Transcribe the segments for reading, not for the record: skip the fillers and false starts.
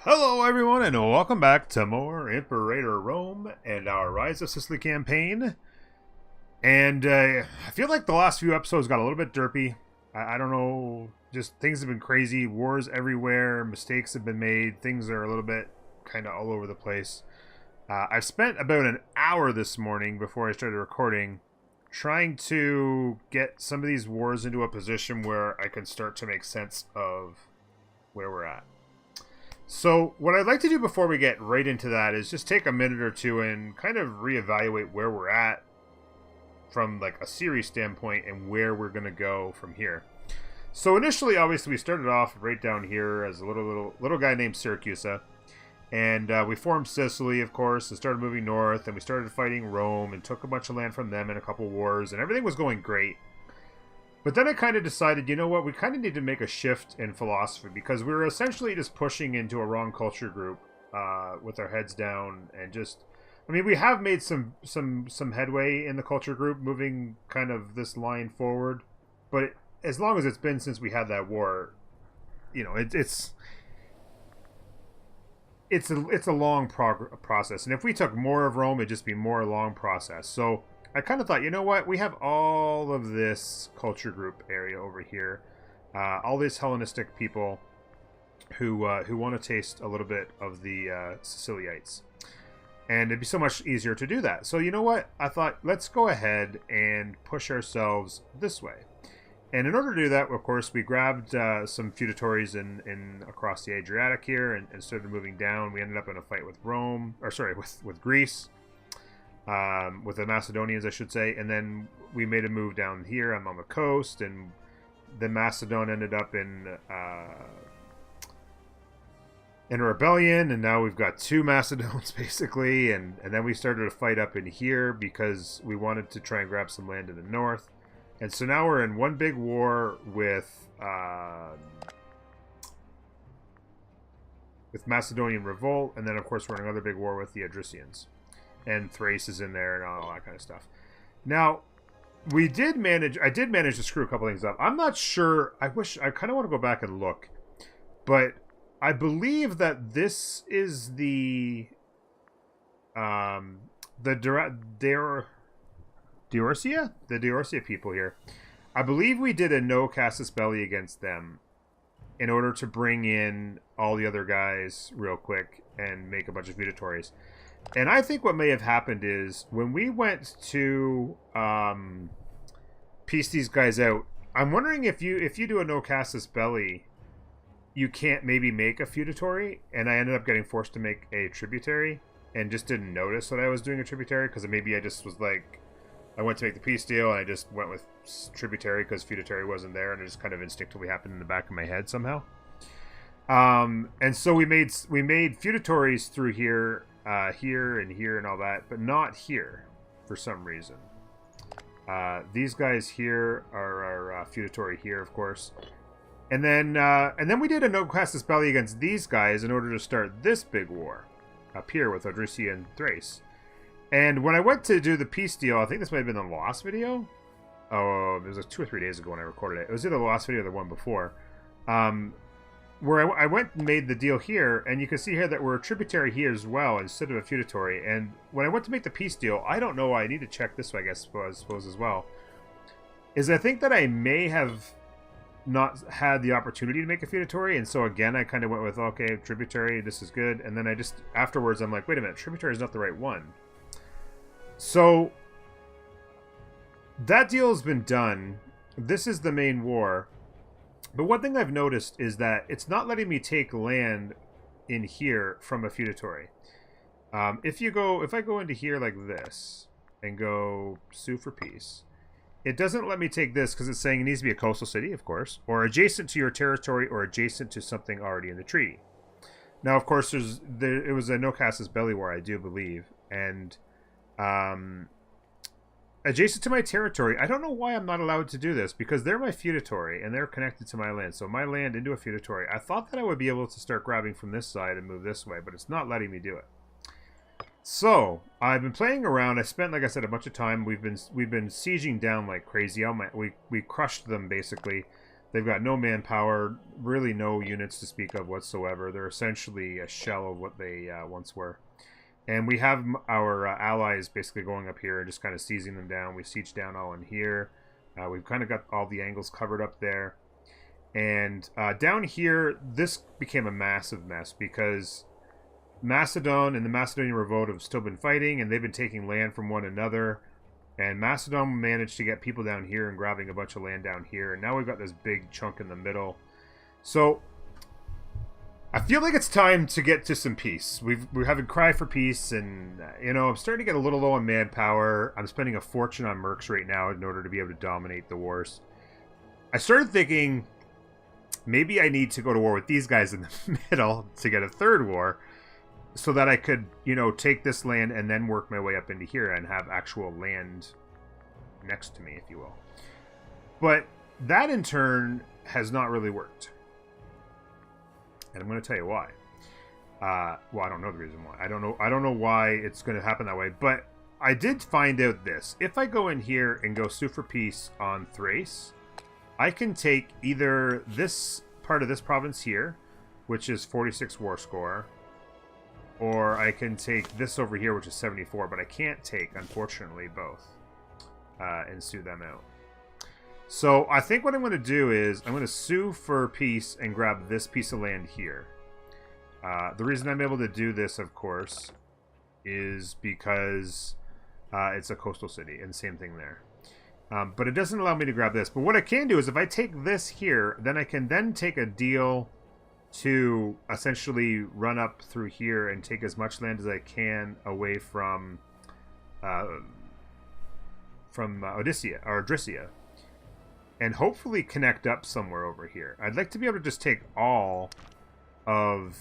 Hello, everyone, and welcome back to more Imperator Rome and our Rise of Sicily campaign. And I feel like the last few episodes got a little bit derpy. I don't know, just things have been crazy. Wars everywhere, mistakes have been made, things are a little bit kind of all over the place. I've spent about an hour this morning before I started recording trying to get some of these wars into a position where I can start to make sense of where we're at. So what I'd like to do before we get right into that is just take a minute or two and kind of reevaluate where we're at from like a series standpoint and where we're going to go from here. So initially, obviously, we started off right down here as a little guy named Syracusae, and we formed Sicily, of course, and started moving north, and we started fighting Rome and took a bunch of land from them in a couple wars, and everything was going great. But then I kind of decided, you know what, we kind of need to make a shift in philosophy because we were essentially just pushing into a wrong culture group with our heads down and just, I mean, we have made some headway in the culture group, moving kind of this line forward. But as long as it's been since we had that war, you know, it's a long process. And if we took more of Rome, it'd just be more long process. So I kind of thought, you know what? We have all of this culture group area over here, all these Hellenistic people who want to taste a little bit of the Siciliites, and it'd be so much easier to do that. So you know what? I thought, let's go ahead and push ourselves this way. And in order to do that, of course, we grabbed some feudatories in across the Adriatic here and started moving down. We ended up in a fight with Rome, or sorry, with Greece. With the Macedonians, I should say, and then we made a move down here. I'm on the coast, and the Macedon ended up in a rebellion, and now we've got two Macedons basically, and then we started a fight up in here because we wanted to try and grab some land in the north, and so now we're in one big war with Macedonian revolt, and then of course we're in another big war with the Odrysians. And Thrace is in there and all that kind of stuff. Now, I did manage to screw a couple things up. I'm not sure. I kind of want to go back and look. But I believe that this is the Diorcia people here. I believe we did a no casus belli against them in order to bring in all the other guys real quick and make a bunch of feudatories. And I think what may have happened is when we went to piece these guys out, I'm wondering if you do a no casus belli, you can't maybe make a feudatory, and I ended up getting forced to make a tributary and just didn't notice that I was doing a tributary because maybe I just was like, I went to make the peace deal and I just went with tributary because feudatory wasn't there, and it just kind of instinctively happened in the back of my head somehow. And so we made feudatories through here. Here and here and all that, but not here for some reason. These guys here are our feudatory here, of course, and then we did a no casus belli against these guys in order to start this big war up here with Odrysia and Thrace. And when I went to do the peace deal, I think this might have been the last video. Oh, it was like 2 or 3 days ago when I recorded it. It was either the last video or the one before. Where I went and made the deal here, and you can see here that we're a tributary here as well instead of a feudatory. And when I went to make the peace deal, I don't know, I need to check this, I suppose as well, is I think that I may have not had the opportunity to make a feudatory, and so again I kind of went with, okay, tributary, this is good, and then I just, afterwards I'm like, wait a minute, tributary is not the right one. So that deal has been done. This is the main war. But one thing I've noticed is that it's not letting me take land in here from a feudatory. If I go into here like this and go sue for peace, it doesn't let me take this because it's saying it needs to be a coastal city, of course, or adjacent to your territory or adjacent to something already in the treaty. Now, of course, it was a no casus belli war, I do believe, and adjacent to my territory, I don't know why I'm not allowed to do this, because they're my feudatory and they're connected to my land. So my land into a feudatory. I thought that I would be able to start grabbing from this side and move this way, but it's not letting me do it. So I've been playing around. I spent, like I said, a bunch of time. We've been sieging down like crazy. We crushed them basically. They've got no manpower, really no units to speak of whatsoever. They're essentially a shell of what they once were. And we have our allies basically going up here and just kind of seizing them down. We siege down all in here. We've kind of got all the angles covered up there. And down here, this became a massive mess because Macedon and the Macedonian Revolt have still been fighting, and they've been taking land from one another. And Macedon managed to get people down here and grabbing a bunch of land down here. And now we've got this big chunk in the middle. So I feel like it's time to get to some peace. We're having cry for peace, and you know, I'm starting to get a little low on manpower. I'm spending a fortune on mercs right now in order to be able to dominate the wars. I started thinking maybe I need to go to war with these guys in the middle to get a third war, so that I could, you know, take this land and then work my way up into here and have actual land next to me, if you will. But that in turn has not really worked. And I'm going to tell you why. Well, I don't know the reason why. I don't know why it's going to happen that way. But I did find out this. If I go in here and go sue for peace on Thrace, I can take either this part of this province here, which is 46 war score, or I can take this over here, which is 74. But I can't take, unfortunately, both and sue them out. So I think what I'm going to do is I'm going to sue for peace and grab this piece of land here. The reason I'm able to do this, of course, is because it's a coastal city, and same thing there. But it doesn't allow me to grab this. But what I can do is if I take this here, then I can then take a deal to essentially run up through here and take as much land as I can away from Odyssia, or Odryssia. And hopefully connect up somewhere over here. I'd like to be able to just take all of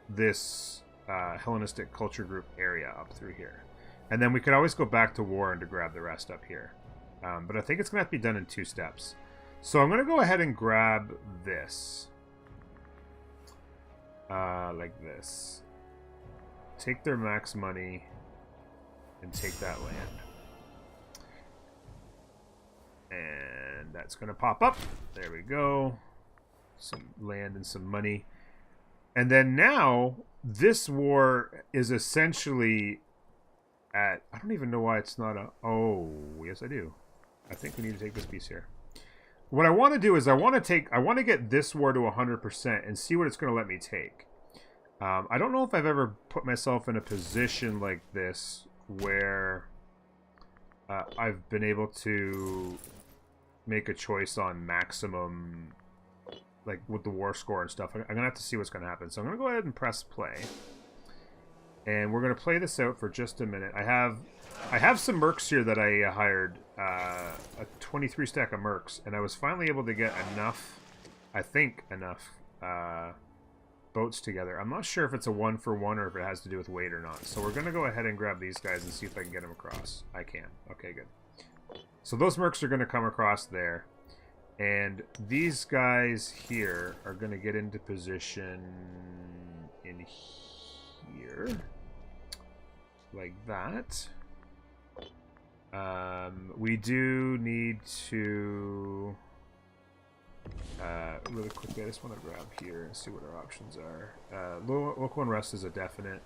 this Hellenistic culture group area up through here. And then we could always go back to war and to grab the rest up here. But I think it's going to have to be done in 2 steps. So I'm going to go ahead and grab this. Like this. Take their max money and take that land. And that's going to pop up. There we go. Some land and some money. And then now, this war is essentially at... I don't even know why it's not a... Oh, yes I do. I think we need to take this piece here. What I want to do is I want to get this war to 100% and see what it's going to let me take. I don't know if I've ever put myself in a position like this where I've been able to make a choice on maximum, like with the war score and stuff. I'm gonna have to see what's gonna happen. So I'm gonna go ahead and press play, and we're gonna play this out for just a minute. I have some mercs here that I hired, a 23 stack of mercs, and I was finally able to get enough, I think enough boats together. I'm not sure if it's a 1-for-1 or if it has to do with weight or not. So we're gonna go ahead and grab these guys and see if I can get them across. I can. Okay, good. So those mercs are going to come across there. And these guys here are going to get into position in here. Like that. We do need to... really quickly, I just want to grab here and see what our options are. Local unrest is a definite.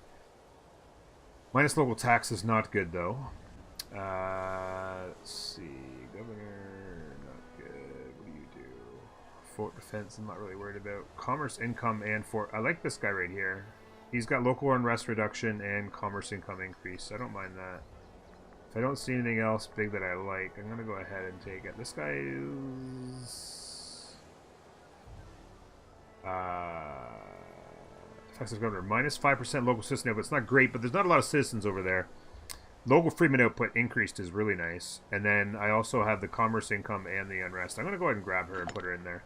Minus local tax is not good, though. Let's see. Governor, not good. What do you do? Fort defense, I'm not really worried about. Commerce income and fort. I like this guy right here. He's got local unrest reduction and commerce income increase. I don't mind that. If I don't see anything else big that I like, I'm going to go ahead and take it. This guy is... effective governor. Minus 5% local citizen, but it's not great, but there's not a lot of citizens over there. Local freeman output increased is really nice. And then I also have the commerce income and the unrest. I'm going to go ahead and grab her and put her in there.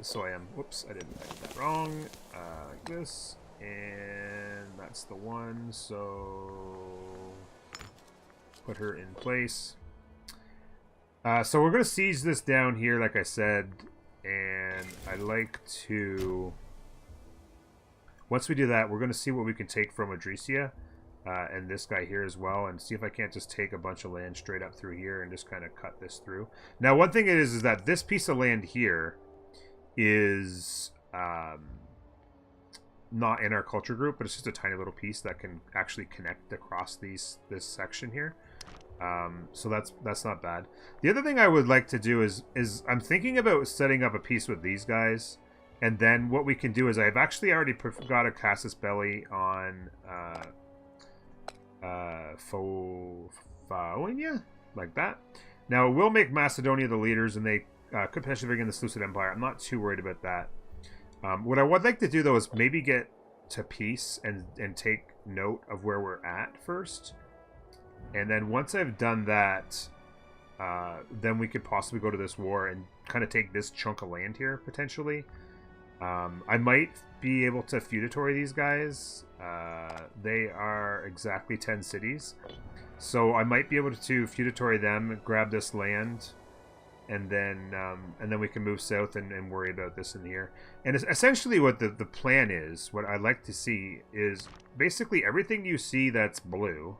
So I am... Whoops, I did that wrong. Like this. And that's the one. So... put her in place. So we're going to siege this down here, like I said. And I'd like to... Once we do that, we're going to see what we can take from Odryssia. and this guy here as well, and see if I can't just take a bunch of land straight up through here and just kind of cut this through. Now, one thing is that this piece of land here is not in our culture group, but it's just a tiny little piece that can actually connect across this section here. So that's not bad. The other thing I would like to do is I'm thinking about setting up a piece with these guys, and then what we can do is I've actually already got a Casus Belli on Foania, like that. Now it will make Macedonia the leaders, and they could potentially bring in the Seleucid Empire. I'm not too worried about that. What I would like to do though is maybe get to peace and take note of where we're at first. And then once I've done that, then we could possibly go to this war and kind of take this chunk of land here, potentially. I might be able to feudatory these guys. They are exactly 10 cities. So I might be able to feudatory them, grab this land, and then we can move south and worry about this in here. And essentially what the plan is, what I'd like to see, is basically everything you see that's blue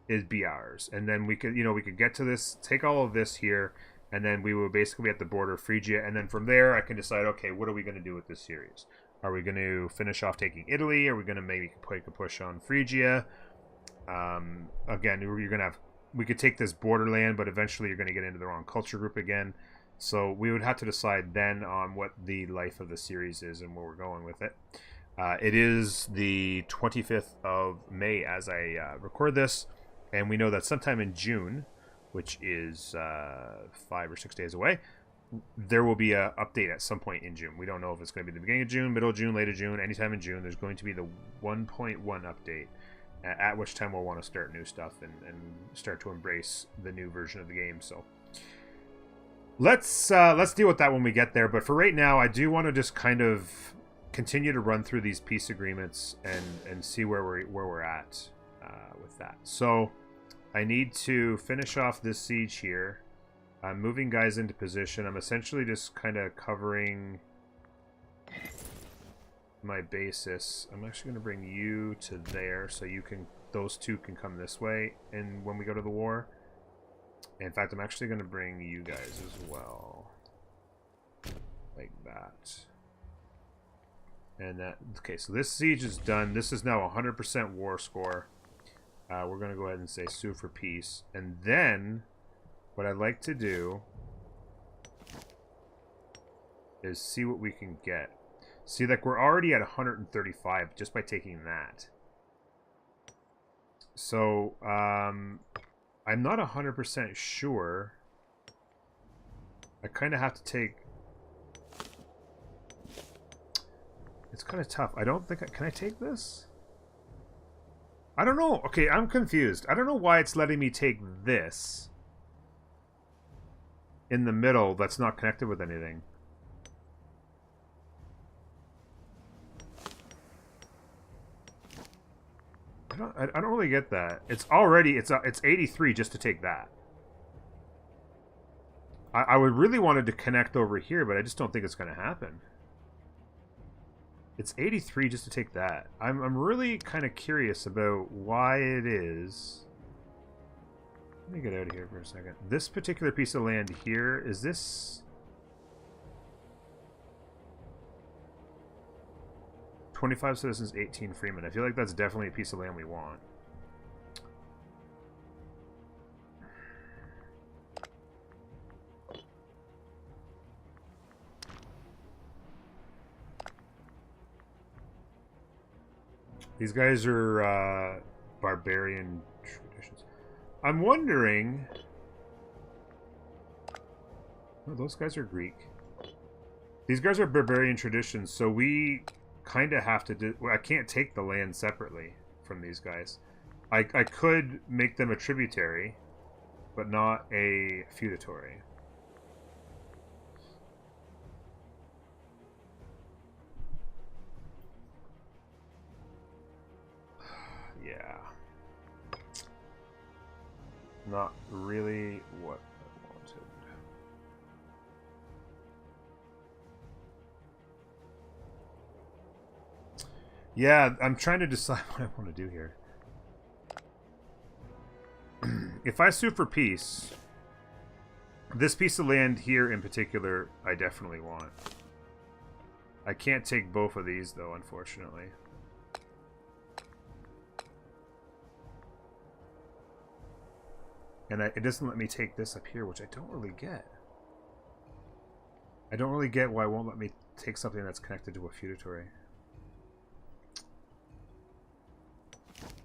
is be ours, and then we could get to this, take all of this here, and then we will basically be at the border of Phrygia, and then from there I can decide, okay, what are we going to do with this series? Are we going to finish off taking Italy? Are we going to maybe take a push on Phrygia? Again, you're going to have, we could take this borderland, but eventually you're going to get into the wrong culture group again. So we would have to decide then on what the life of the series is and where we're going with it. It is the 25th of May as I record this. And we know that sometime in June, which is 5 or 6 days away, there will be an update at some point in June. We don't know if it's going to be the beginning of June, middle of June, late of June, anytime in June. There's going to be the 1.1 update, at which time we'll want to start new stuff and start to embrace the new version of the game. So let's deal with that when we get there. But for right now, I do want to just kind of continue to run through these peace agreements and see where we're at with that. So I need to finish off this siege here. I'm moving guys into position. I'm essentially just kind of covering my basis. I'm actually going to bring you to there so those two can come this way and when we go to the war. In fact, I'm actually going to bring you guys as well, like that. And that, okay, so this siege is done. This is now 100% war score. We're going to go ahead and say sue for peace. And then what I'd like to do is see what we can get. See, like, we're already at 135 just by taking that. So, I'm not 100% sure. I kind of have to take... It's kind of tough. I don't think... Can I take this? I don't know. Okay, I'm confused. I don't know why it's letting me take this in the middle that's not connected with anything. I don't really get that. It's already it's 83 just to take that. I would really wanted to connect over here, but I just don't think it's going to happen. It's 83 just to take that. I'm really kind of curious about why it is. Let me get out of here for a second. This particular piece of land here, is this... 25 citizens, 18 freemen. I feel like that's definitely a piece of land we want. These guys are barbarian traditions. I'm wondering... Oh, those guys are Greek. These guys are barbarian traditions, so we kind of have to do... Well, I can't take the land separately from these guys. I could make them a tributary, but not a feudatory. Yeah. Not really what I wanted. Yeah, I'm trying to decide what I want to do here. if I sue for peace, this piece of land here in particular, I definitely want. I can't take both of these, though, unfortunately. And it doesn't let me take this up here, which I don't really get. I don't really get why it won't let me take something that's connected to a feudatory.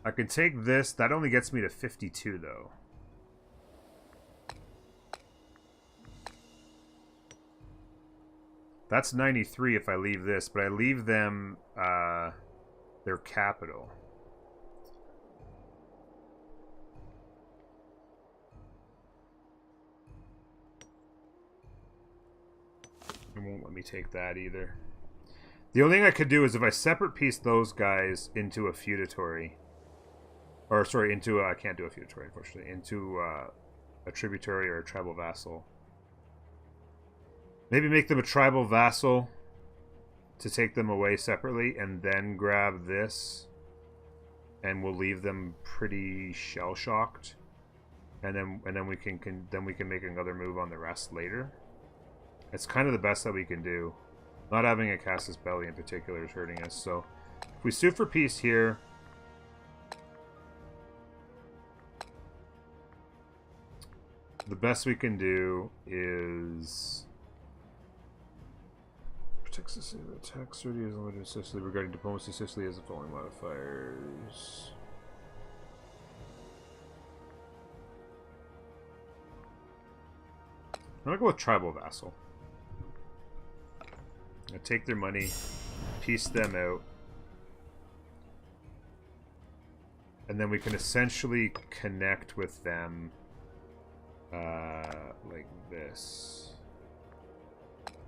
I can take this. That only gets me to 52, though. That's 93 if I leave this, but I leave them their capital. It won't let me take that either. The only thing I could do is if I separate piece those guys into a feudatory, or sorry, into I can't do a feudatory, unfortunately, into a tributary or a tribal vassal. Maybe make them a tribal vassal to take them away separately, and then grab this, and we'll leave them pretty shell shocked, and then we can make another move on the rest later. It's kind of the best that we can do. Not having a Casus Belli in particular is hurting us. So if we sue for peace here, the best we can do is protect Sicily. Attack Sicily is limited to Sicily. Regarding diplomacy, Sicily has the following modifiers. I'm gonna go with tribal vassal. I take their money, piece them out, and then we can essentially connect with them like this.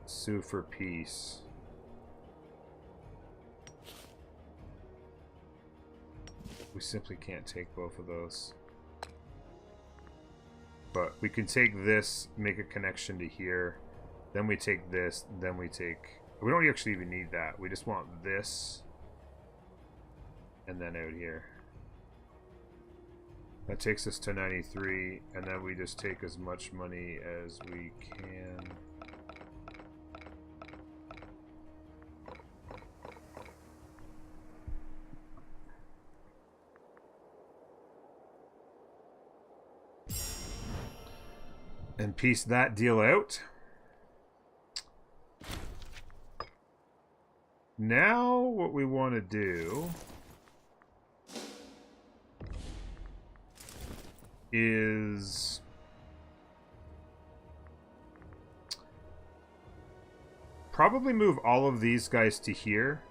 Sue for peace. We simply can't take both of those. But we can take this, make a connection to here, then we take this, then we take... We don't actually even need that. We just want this, and then out here. That takes us to 93, and then we just take as much money as we can. And piece that deal out. Now what we want to do is probably move all of these guys to here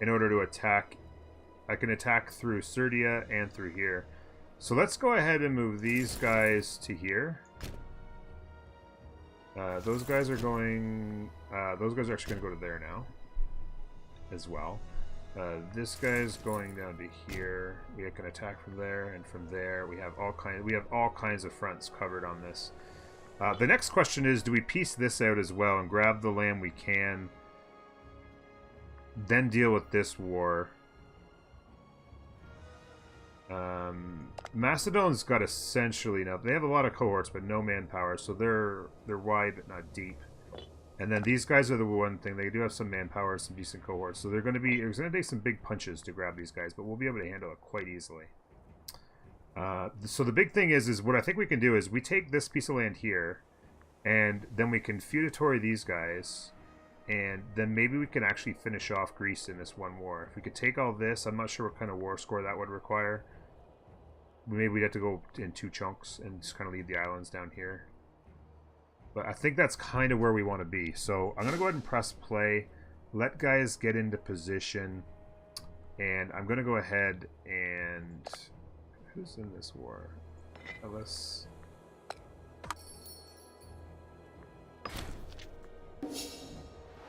in order to attack. I can attack through Serdia and through here. So let's go ahead and move these guys to here. Those guys are going... those guys are actually going to go to there now as well. This guy's going down to here. We can attack from there, and from there we have all kinds of fronts covered on this. The next question is, do we piece this out as well and grab the land we can, then deal with this war? Mastodons got essentially enough. They have a lot of cohorts, but no manpower, so they're wide but not deep. And then these guys are the one thing. They do have some manpower, some decent cohorts, so it's going to take some big punches to grab these guys, but we'll be able to handle it quite easily. So the big thing is what I think we can do is we take this piece of land here, and then we can feudatory these guys, and then maybe we can actually finish off Greece in this one war. If we could take all this, I'm not sure what kind of war score that would require. Maybe we'd have to go in 2 chunks and just kind of leave the islands down here. But I think that's kind of where we want to be. So I'm going to go ahead and press play, let guys get into position, and I'm going to go ahead and... Who's in this war? Ellis.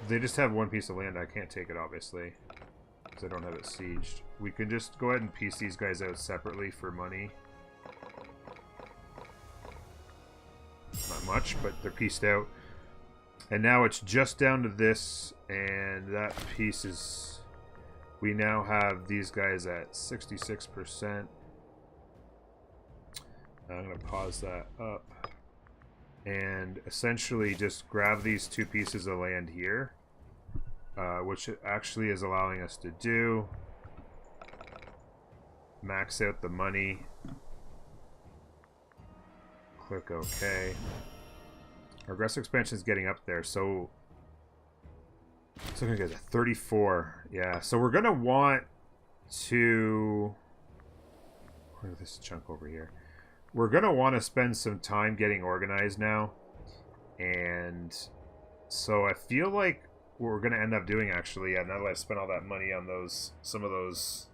They just have one piece of land. I can't take it, obviously, because I don't have it sieged. We can just go ahead and piece these guys out separately for money. Not much, but they're pieced out. And now it's just down to this, and that piece is... We now have these guys at 66%. I'm going to pause that up. And essentially just grab these 2 pieces of land here. Which it actually is allowing us to do. Max out the money. Click OK. Our aggressive expansion is getting up there, so it's looking at 34. Yeah, so we're gonna want to look at this chunk over here. We're gonna want to spend some time getting organized now, and so I feel like what we're gonna end up doing actually, yeah, now that I've spent all that money on some of those.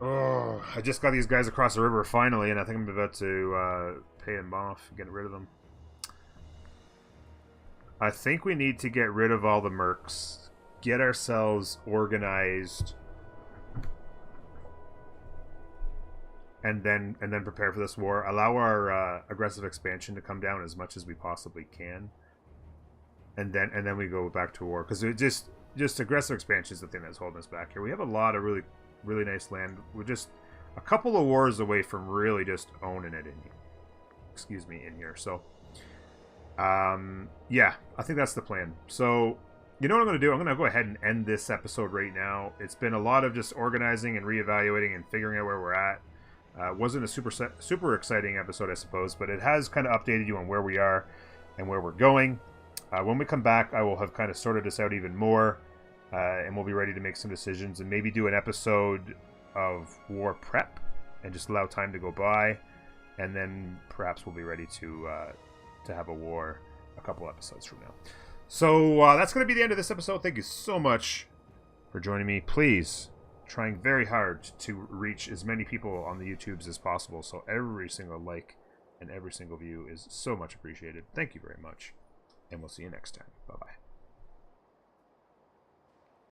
Oh, I just got these guys across the river finally, and I think I'm about to pay them off, get rid of them. I think we need to get rid of all the mercs, get ourselves organized, and then prepare for this war. Allow our aggressive expansion to come down as much as we possibly can, and then we go back to war, because it just aggressive expansion is the thing that's holding us back here. We have a lot of really nice land. We're just a couple of wars away from really just owning it in here. So yeah, I think that's the plan. So you know what I'm going to do? I'm going to go ahead and end this episode right now. It's been a lot of just organizing and reevaluating and figuring out where we're at. Wasn't a super exciting episode, I suppose, but it has kind of updated you on where we are and where we're going. When we come back, I will have kind of sorted this out even more. And we'll be ready to make some decisions and maybe do an episode of war prep and just allow time to go by, and then perhaps we'll be ready to have a war a couple episodes from now. So that's going to be the end of this episode. Thank you so much for joining me. Please, trying very hard to reach as many people on the YouTubes as possible, so every single like and every single view is so much appreciated. Thank you very much, and we'll see you next time. Bye-bye.